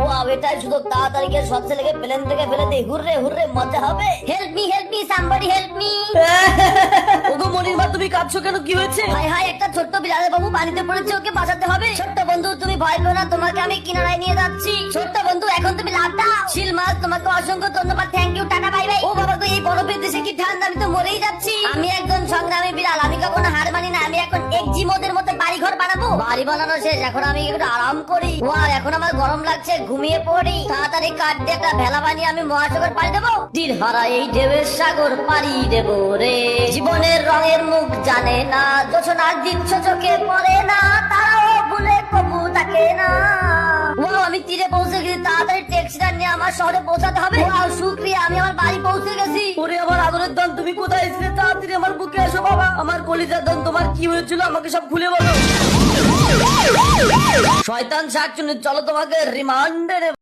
ও এটাই সুযোগ, তাড়াতাড়ি গিয়ে সব ছেলেকে প্লেন থেকে ফেলে দে। হুররে হুররে, মজা হবে। Help me somebody help me. ওগো মনির মা, তুমি কাঁদছো কেন? কি হয়েছে? হাই হাই, একটা ছোট্ট বিড়ালের বাবু পানিতে পড়েছে, ওকে বাঁচাতে হবে। ছোট্ট বন্ধু তুমি ভয় পেও না, তোমাকে আমি কিনারায় নিয়ে যাচ্ছি। ছোট্ট বন্ধু এখন তুমি লাভ দাও। শিল মাছ, তোমাকে অসংখ্য ধন্যবাদ, thank you, tata bye bye. ও বাবা গো, এই বরফের দেশে কি ঠান্ডা, আমি তো মরেই যাচ্ছি। আমি একজন সংগ্রামী বিড়াল, আমি কখনো হার মানি না। আমি এখন এক্সিমোদের মতো বাড়ি ঘর বানাবো। বাড়ি বানানো শেষ, এখন আমি একটু আরাম করি। ওয়াও, এখন আমার গরম লাগছে, ঘুমিয়ে পড়ি। তাড়াতাড়ি কাঠ দিয়ে একটা ভেলা বানিয়ে আমি মহাসাগর পাড়ি দেবো। দিল হারা এই ঢেউয়ের সাগর পাড়ি দেবো রে। জীবনের রঙের মুখ জানে না, জোছনার দৃশ্য চোখে পড়ে না, তারাও ভুলে কবু থাকে না। ওয়াও, আমি তীরে পৌঁছে গেছি। তাড়াতাড়ি ট্যাক্সিটা নিয়ে আমার শহরে পৌঁছাতে হবে। ওয়াও, শুকরিয়া, আমি আমার বাড়ি পৌঁছে গেছি। ওরে আমার আদরের ধন, তুমি কোথায় ছিলে? তাড়াতাড়ি আমার বুকে এসো বাবা। আমার কলিজার ধন, তোমার কি হয়েছিল আমাকে সব খুলে বলো। শয়তান শাকচুন্নি, চলো তোমাকে রিমান্ডে